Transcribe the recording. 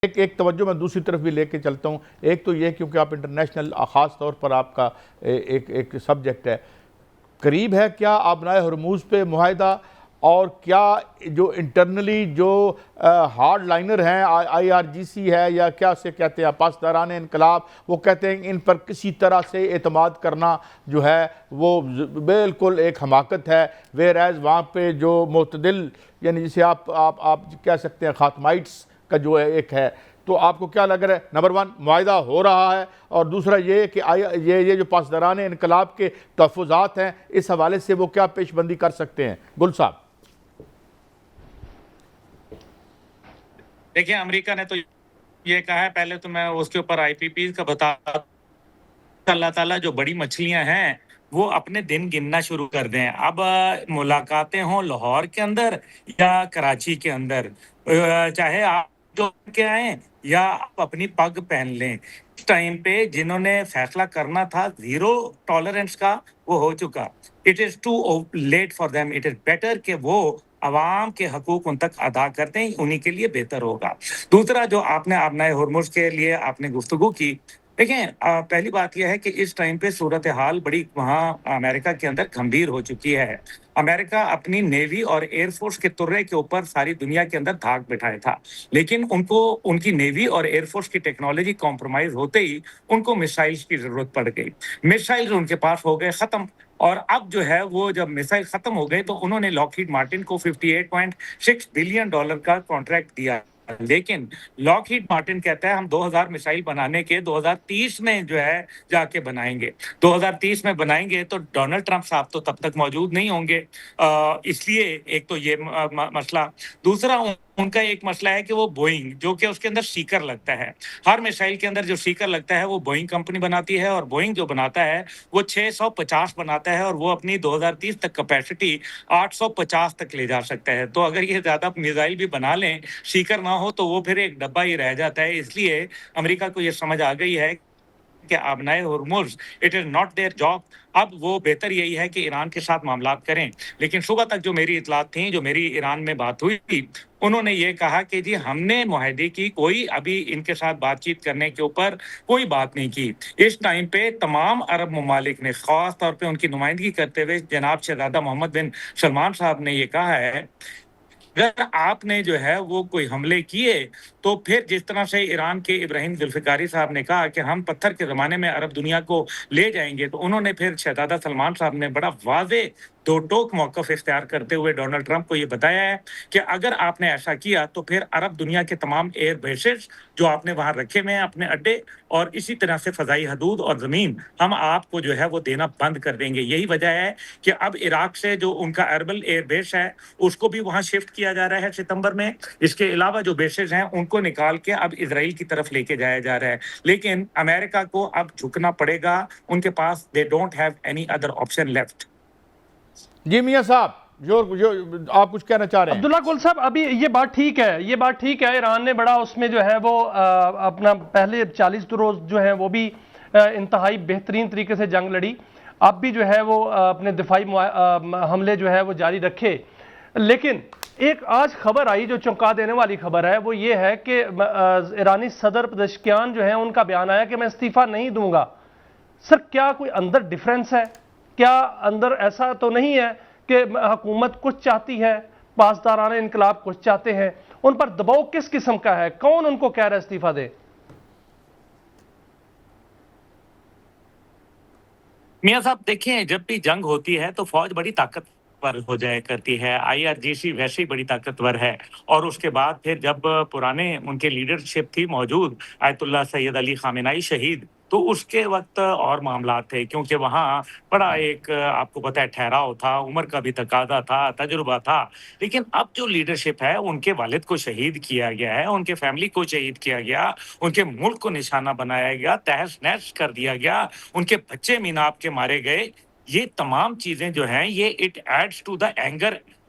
ایک توجہ میں دوسری طرف بھی لے کے چلتا ہوں. ایک تو یہ کیونکہ آپ انٹرنیشنل خاص طور پر آپ کا ایک سبجیکٹ ہے, قریب ہے کیا آبنائے ہرموز پہ معاہدہ, اور کیا جو انٹرنلی جو ہارڈ لائنر ہیں آئی آر جی سی ہے یا کیا اسے کہتے ہیں پاسداران انقلاب, وہ کہتے ہیں ان پر کسی طرح سے اعتماد کرنا جو ہے وہ بالکل ایک حماقت ہے, ویئر ایز وہاں پہ جو معتدل یعنی جسے آپ کہہ سکتے ہیں خاتمائٹس کا جو ایک ہے. تو آپ کو کیا لگ رہا ہے نمبر ون معاہدہ ہو رہا ہے, اور دوسرا یہ کہ یہ جو پاسداران انقلاب کے تحفظات ہیں اس حوالے سے وہ کیا پیش بندی کر سکتے ہیں؟ گل صاحب. دیکھیں امریکہ نے تو یہ کہا ہے, پہلے تو میں اس کے اوپر آئی پی پی کا بتا, اللہ تعالیٰ جو بڑی مچھلیاں ہیں وہ اپنے دن گننا شروع کر دیں. اب ملاقاتیں ہوں لاہور کے اندر یا کراچی کے اندر, چاہے آپ جو کے آئیں یا آپ اپنی پگ پہن لیں, اس ٹائم پہ جنہوں نے فیصلہ کرنا تھا زیرو ٹالرنس کا وہ ہو چکا. It is too late for them. It is better کہ وہ عوام کے حقوق ان تک ادا کرتے ہیں, انہی کے لیے بہتر ہوگا. دوسرا جو آپ نے آبنائے ہرمز کے لیے آپ نے گفتگو کی, دیکھیں پہلی بات یہ ہے کہ اس ٹائم پہ صورتحال بڑی وہاں امریکہ کے اندر گھمبیر ہو چکی ہے. امریکہ اپنی نیوی اور ایئر فورس کے ترے کے اوپر ساری دنیا کے اندر دھاک بٹھائے تھا, لیکن ان کو ان کی نیوی اور ایئر فورس کی ٹیکنالوجی کمپرومائز ہوتے ہی ان کو میسائلز کی ضرورت پڑ گئی. میسائلز ان کے پاس ہو گئے ختم, اور اب جو ہے وہ جب میسائل ختم ہو گئے تو انہوں نے لاکہیڈ مارٹن کو $58.6 بلین کا کانٹریکٹ دیا. لیکن لاکہیڈ مارٹن کہتا ہے ہم 2000 میسائل بنانے کے 2030 میں جو ہے جا کے بنائیں گے. 2030 میں بنائیں گے تو ڈونلڈ ٹرمپ صاحب تو تب تک موجود نہیں ہوں گے. اس لیے ایک تو یہ مسئلہ. دوسرا ان کا ایک مسئلہ ہے کہ وہ بوئنگ جو کہ اس کے اندر سیکر لگتا ہے, ہر میسائل کے اندر جو سیکر لگتا ہے وہ بوئنگ کمپنی بناتی ہے, اور بوئنگ جو بناتا ہے وہ 650 بناتا ہے, اور وہ اپنی 2030 تک کیپیسٹی 850 تک لے جا سکتا ہے. تو اگر یہ زیادہ میزائل بھی بنا لیں سیکر نہ ہو تو وہ پھر ایک ڈبہ ہی رہ جاتا ہے. اس لیے امریکہ کو یہ سمجھ آ گئی ہے کہ آبنائے Hormuz it is not their job. اب وہ بہتر یہی ہے کہ ایران کے ساتھ معاملات کریں. لیکن صبح تک جو میری اطلاعات تھیں, جو میری ایران میں بات ہوئی تھی, انہوں نے یہ کہا کہ جی ہم نے معاہدے کی کوئی ابھی ان کے ساتھ بات چیت کرنے کے اوپر کوئی بات نہیں کی. اس ٹائم پہ تمام عرب ممالک نے خاص طور پہ ان کی نمائندگی کرتے ہوئے جناب شہزادہ محمد بن سلمان صاحب نے یہ کہا ہے اگر آپ نے جو ہے وہ کوئی حملے کیے تو پھر جس طرح سے ایران کے ابراہیم ذوالفقاری صاحب نے کہا کہ ہم پتھر کے زمانے میں عرب دنیا کو لے جائیں گے, تو انہوں نے پھر شہزادہ سلمان صاحب نے بڑا واضح دو ٹوک موقف اختیار کرتے ہوئے ڈونلڈ ٹرمپ کو یہ بتایا ہے کہ اگر آپ نے ایسا کیا تو پھر عرب دنیا کے تمام ایئر بیسز جو آپ نے وہاں رکھے ہوئے ہیں اپنے اڈے, اور اسی طرح سے فضائی حدود اور زمین ہم آپ کو جو ہے وہ دینا بند کر دیں گے. یہی وجہ ہے کہ اب عراق سے جو ان کا اربل ایئر بیس ہے اس کو بھی وہاں شفٹ کیا جا رہا ہے ستمبر میں. اس کے علاوہ جو بیسز ہیں ان کو نکال کے اب اسرائیل کی طرف لے کے جایا جا رہا ہے. لیکن امریکہ کو اب جھکنا پڑے گا, ان کے پاس they don't have any other option left. جی میاں صاحب جو آپ کچھ کہنا چاہ رہے ہیں. عبداللہ گل صاحب ابھی یہ بات ٹھیک ہے, یہ بات ٹھیک ہے, ایران نے بڑا اس میں جو ہے وہ اپنا پہلے 40 روز جو ہیں وہ بھی انتہائی بہترین طریقے سے جنگ لڑی, اب بھی جو ہے وہ اپنے دفاعی حملے جو ہے وہ جاری رکھے. لیکن ایک آج خبر آئی جو چونکا دینے والی خبر ہے, وہ یہ ہے کہ ایرانی صدر پزشکیان جو ہیں ان کا بیان آیا کہ میں استعفیٰ نہیں دوں گا. سر کیا کوئی اندر ڈیفرنس ہے؟ کیا اندر ایسا تو نہیں ہے کہ حکومت کچھ چاہتی ہے, پاسداران انقلاب کچھ چاہتے ہیں, ان پر دباؤ کس قسم کا ہے, کون ان کو کہہ رہا ہے استعفیٰ دے؟ میاں صاحب دیکھیں جب بھی جنگ ہوتی ہے تو فوج بڑی طاقتور ہو جایا کرتی ہے, آئی آر جی سی ویسے ہی بڑی طاقتور ہے. اور اس کے بعد پھر جب پرانے ان کے لیڈرشپ تھی موجود آیت اللہ سید علی خامنائی شہید, تو اس کے وقت اور معاملات تھے کیونکہ وہاں بڑا ایک آپ کو پتہ ہے ٹھہراؤ تھا, عمر کا بھی تقاضا تھا, تجربہ تھا. لیکن اب جو لیڈرشپ ہے ان کے والد کو شہید کیا گیا ہے, ان کے فیملی کو شہید کیا گیا, ان کے ملک کو نشانہ بنایا گیا, تہس نہس کر دیا گیا, ان کے بچے میناب کے مارے گئے. یہ تمام چیزیں جو ہیں یہ it adds to the anger